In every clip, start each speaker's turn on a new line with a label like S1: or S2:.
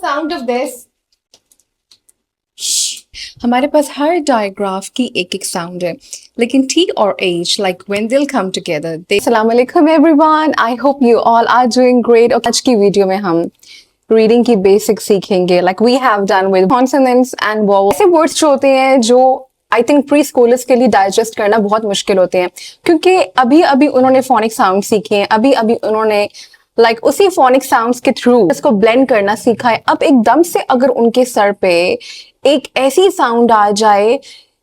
S1: sound of this. हमारे पास हर digraph की एक एक साउंड है, लेकिन टी और H like when they come together they. अस्सलाम वालेकुम everyone, I hope you all are doing great. आज की वीडियो में हम रीडिंग की बेसिक सीखेंगे, like we have done with consonants and vowels. ऐसे वर्ड्स होते हैं जो आई थिंक प्री स्कूलर्स के लिए डाइजेस्ट करना बहुत मुश्किल होते हैं, क्योंकि अभी अभी उन्होंने फोनिक साउंड सीखे हैं, अभी अभी उन्होंने उसी फोनिक साउंड्स के थ्रू इसको ब्लेंड करना सीखा है। अब एकदम से अगर उनके सर पे एक ऐसी साउंड आ जाए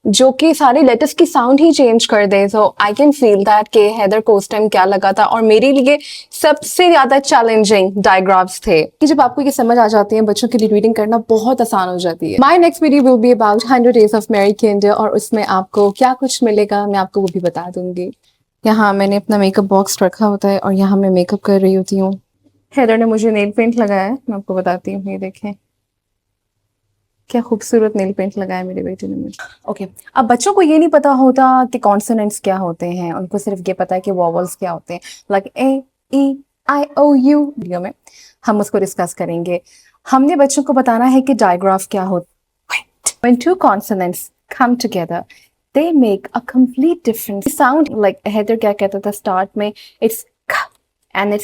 S1: जो कि सारे लेटर्स की साउंड ही चेंज कर दे, तो आई कैन फील दैट कि हैदर को उस टाइम क्या लगा था। और मेरे लिए सबसे ज्यादा चैलेंजिंग डायग्राफ्स थे कि जब आपको ये समझ आ जाती है, बच्चों के लिए रीडिंग करना बहुत आसान हो जाती है। My next video will be about 100 days of Mary Kinder, और उसमें आपको क्या कुछ मिलेगा मैं आपको वो भी बता दूंगी। यहाँ मैंने अपना मेकअप बॉक्स रखा होता है और यहाँ मैं मेकअप कर रही होती हूँ। हैदर ने मुझे नेल पेंट लगाया है, मैं आपको बताती हूँ, ये देखें क्या खूबसूरत नेल पेंट लगाया मेरे बेटे ने मुझे। ओके, अब बच्चों को ये नहीं पता होता कि कॉन्सोनेंट्स क्या होते हैं, उनको सिर्फ ये पता है कि वोवेल्स क्या होते हैं, like A E I O U. Video में हम उसको डिस्कस करेंगे। हमने बच्चों को बताना है कि डायग्राफ क्या होता है। When two consonants come together, they make a complete different sound. Like Haider क्या कहता था स्टार्ट में, it's ख and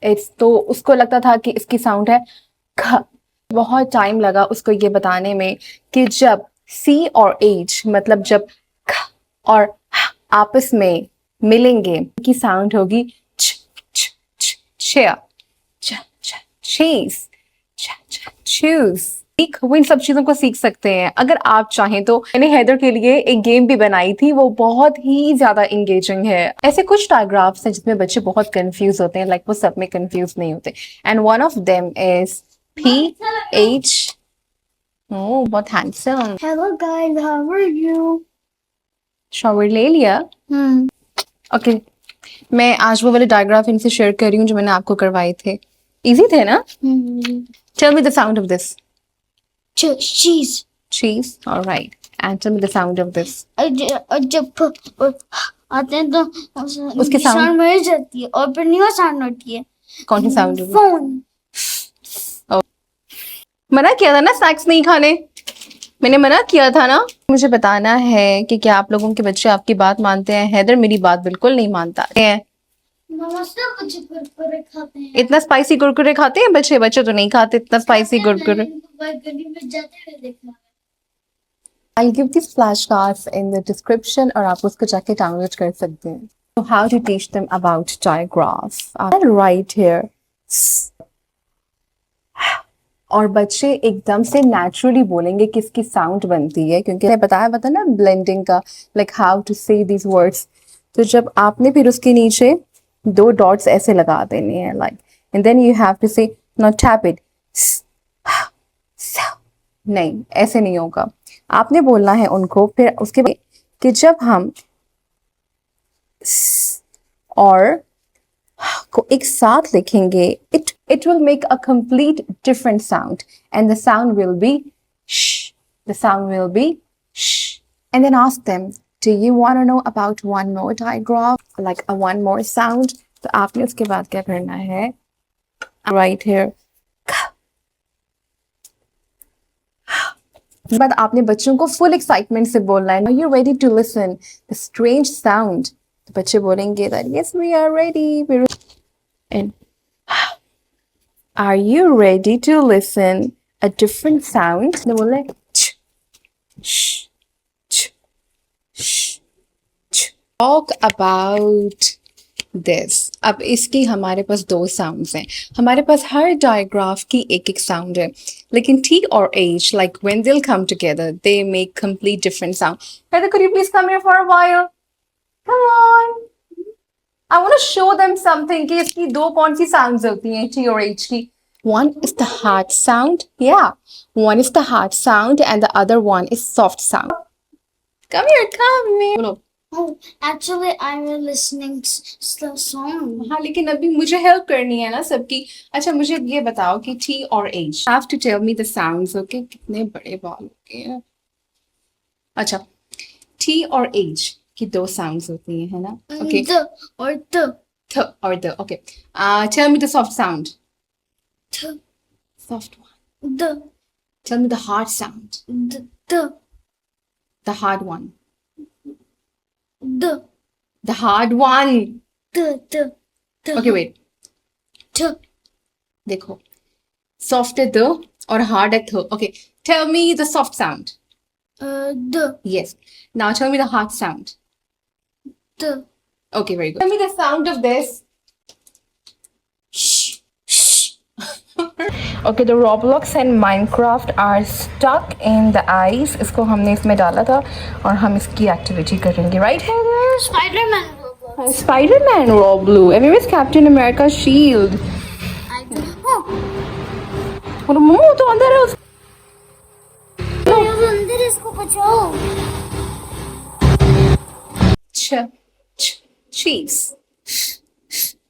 S1: it's तो उसको लगता था कि इसकी साउंड है ख। बहुत टाइम लगा उसको ये बताने में कि जब सी और एच मतलब जब ख और ह आपस में मिलेंगे की साउंड होगी च च च cheer, च च cheese, च च choose। वो इन सब चीजों को सीख सकते हैं अगर आप चाहें तो। मैंने हैदर के लिए एक गेम भी बनाई थी, वो बहुत ही ज्यादा इंगेजिंग है। ऐसे कुछ डायग्राफ्स हैं जिसमें बच्चे बहुत कंफ्यूज होते हैं, लाइक वो सब में कंफ्यूज नहीं होते। And one of them is PH। ओह बहुत handsome.
S2: Hello guys, how are you?
S1: Shower ले लिया? ओके, मैं आज वो वाले डायग्राफ इनसे शेयर कर रही हूँ जो मैंने आपको करवाए थे। इजी थे ना? Tell me the sound of this.
S2: Cheese.
S1: Cheese, all right. And tell me the sound of this.
S2: जब आते हैं तो
S1: उसके sound
S2: मिल जाती है और फिर न्यू साउंड होती है।
S1: कौन सी साउंड है?
S2: फोन।
S1: मना किया था ना स्नैक्स नहीं खाने, मैंने मना किया था ना। मुझे बताना है कि क्या आप लोगों के बच्चे आपकी बात मानते हैं? हैदर मेरी बात बिल्कुल नहीं मानता है।
S2: बच्चे कुरकुरे खाते हैं।
S1: इतना स्पाइसी कुरकुरे खाते हैं बच्चे? बच्चे तो नहीं खाते इतना spicy Kurkure. I'll give these flashcards in the description और आप उसको जाके डाउनलोड कर सकते हैं। So how to teach them about digraph? I'll write here. और बच्चे एकदम से नेचुरली बोलेंगे कि इसकी साउंड बनती है, क्योंकि मैंने बताया ना ब्लेंडिंग का, लाइक हाउ टू से दीज वर्ड्स। तो जब आपने फिर उसके नीचे 2 डॉट्स ऐसे लगा देने हैं, like, and then you have to say not tap it, नहीं ऐसे नहीं होगा। आपने बोलना है उनको फिर उसके बाद कि जब हम और को एक साथ लिखेंगे, it will make a complete different sound, and the sound will be sh, the sound will be sh. And then ask them, do you want to know about one more digraph, like a one more sound? तो आपने उसके बाद क्या करना है, right here, बाद आपने बच्चों को फुल एक्साइटमेंट से बोलना है, are you ready to listen the strange sound? तो बच्चे बोलेंगे that yes we are ready, and are you ready to listen a different sound? तो बोले ch sh ch sh ch। Talk about this। अब इसकी हमारे पास 2 साउंड्स हैं। हमारे पास हर डायग्राफ की एक एक साउंड है, लेकिन T और H like when they'll come together they make complete different sound। Heather, could you please come here for a while? Come on, I want to show them something कि इसकी 2 कौन सी sounds होती हैं T और H की। One is the hard sound, yeah, one is the hard sound and the other one is soft sound। Come here, come here। बोलो।
S2: Oh, actually I'm listening the song।
S1: हाँ, लेकिन अभी मुझे help करनी है ना सबकी। अच्छा मुझे ये बताओ कि T और H, have to tell me the sounds, okay? कितने बड़े बाल हो गए हैं। अच्छा, T और H की 2 साउंड्स होती हैं, है ना? Okay.
S2: The or the।
S1: Th और the, okay. Tell me the soft sound।
S2: Th।
S1: Soft one.
S2: The.
S1: Tell me the hard sound.
S2: The.
S1: The hard one.
S2: The.
S1: The hard one.
S2: The.
S1: Okay, wait.
S2: T.
S1: देखो. Soft है the और hard है th. Okay. Tell me the soft sound.
S2: The.
S1: Yes. Now tell me the hard sound.
S2: The.
S1: Okay, very good. Tell me the sound of this.
S2: Shh. Shh.
S1: Okay, the Roblox and Minecraft are stuck in the ice. इसको हमने इसमें डाला था और हम इसकी activity करेंगे, right?
S2: Spider-Man Roblox.
S1: Spider-Man Roblu. And where is Captain America's shield?
S2: I don't know.
S1: और मम्मा तो अंदर है उस
S2: अंदर इसको बचाओ.
S1: cheese.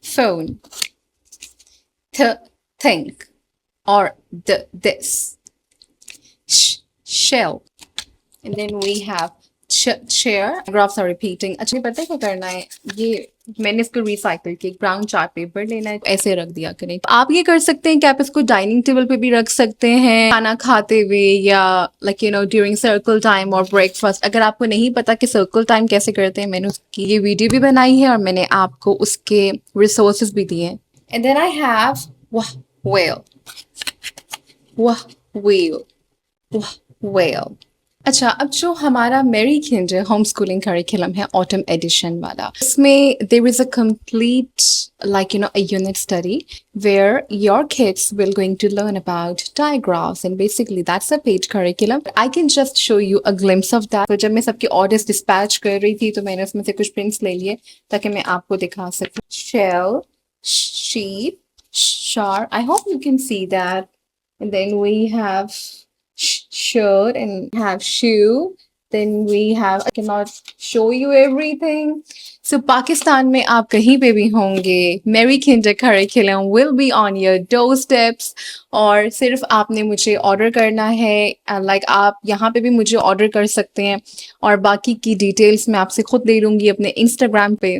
S1: Phone. Think. Or this. Shell. And then we have chair. Graphs are repeating. अच्छा पता है क्या करना है? ये मैंने इसको रिसाइकल किया. ब्राउन चार्ट पेपर लेना है, ऐसे रख दिया करें. आप ये कर सकते हैं कि आप इसको डाइनिंग टेबल पे भी रख सकते हैं खाना खाते हुए, या like you know during circle time और ब्रेकफास्ट. अगर आपको नहीं पता कि सर्कल टाइम कैसे करते हैं, मैंने उसकी ये वीडियो भी बनाई है और मैंने आपको उसके रिसोर्सेज भी दिए हैं. And then I have whale. Whale. अच्छा, अब जो हमारा Mary Kinder home schooling curriculum है ऑटम एडिशन वाला, इसमें there is a complete like you know a unit study where your kids will going to learn about digraphs, and basically that's a paid curriculum. I can just show you a glimpse of that. तो जब मैं सबकी orders dispatch कर रही थी तो मैंने उसमें से कुछ prints ले लिए ताकि मैं आपको दिखा सकूं. Shell, sheep, shark. I hope you can see that. And then we have shirt and have shoe. Then we have, I cannot show you everything. So Pakistan में आप कहीं पे भी होंगे, Mary Kinder curriculum will be on your doorsteps. और सिर्फ आपने मुझे ऑर्डर करना है, लाइक आप यहाँ पे भी मुझे ऑर्डर कर सकते हैं और बाकी की डिटेल्स मैं आपसे खुद दे दूँगी अपने इंस्टाग्राम पे.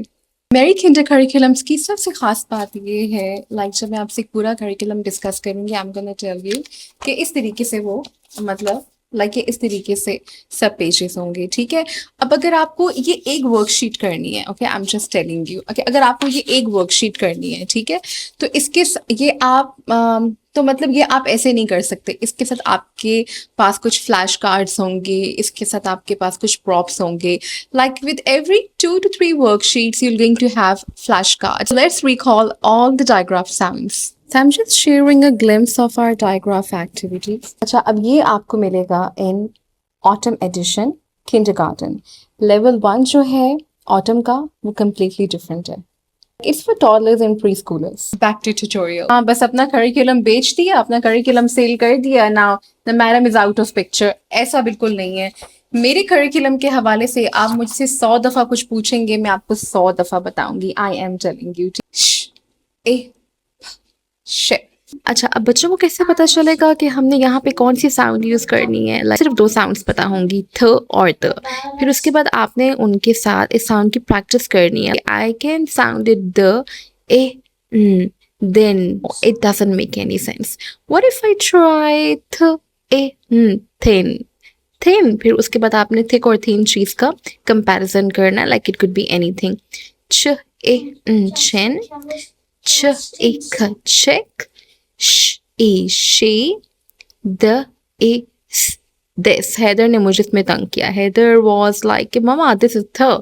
S1: मेरी किंडर करिकुलम्स की सबसे खास बात ये है, लाइक जब मैं आपसे पूरा करिकुलम डिस्कस करूँगी, I am gonna tell you कि इस तरीके से वो मतलब लाइक इस तरीके से सब पेजेस होंगे, ठीक है. अब अगर आपको ये एक वर्कशीट करनी है, okay, I am just telling you, okay, अगर आपको ये एक वर्कशीट करनी है, ठीक है, तो इसके ये आप तो मतलब ये आप ऐसे नहीं कर सकते. इसके साथ आपके पास कुछ फ्लैश कार्ड्स होंगे, इसके साथ आपके पास कुछ प्रॉप्स होंगे. Like with every 2 to 3 worksheets you are going to have flash cards. Let's recall all the digraph sounds. So I'm just sharing a glimpse of our digraph activity. अच्छा, अब ये आपको मिलेगा in autumn edition kindergarten. Level 1 जो है autumn का वो completely different है. It's for toddlers and preschoolers. Back to tutorial. हाँ, बस अपना curriculum बेच दिया, अपना curriculum sale कर दिया. Now the madam is out of picture. ऐसा बिल्कुल नहीं है. मेरे curriculum के हवाले से आप मुझसे 100 दफ़ा कुछ पूछेंगे, मैं आपको 100 दफ़ा बताऊंगी. I am telling you. अच्छा, अब बच्चों को कैसे पता चलेगा कि हमने यहाँ पे कौन सी साउंड यूज करनी है? लाइक सिर्फ 2 साउंड्स पता होंगी, थ और त. फिर उसके बाद आपने उनके साथ इस साउंड की प्रैक्टिस करनी है. I can sound it the A then it doesn't make any sense. What if I try th a thin? Thin. फिर उसके बाद आपने thick और thin चीज का comparison करना है. Like it could be anything. ch a chin. ch a check. sh a she. the a this. Heather ने मुझे इसमें तंग किया. Heather was like, mama this is th.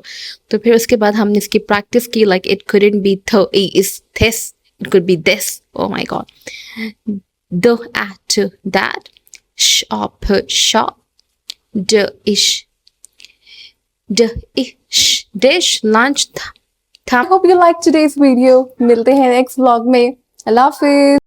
S1: तो फिर उसके बाद हमने इसकी प्रैक्टिस की. Like it couldn't be th, a is this, it could be this. Oh my god. the at that. shop shop. the ish dish lunch. I hope you liked today's video. मिलते हैं next vlog में. Allah Hafiz.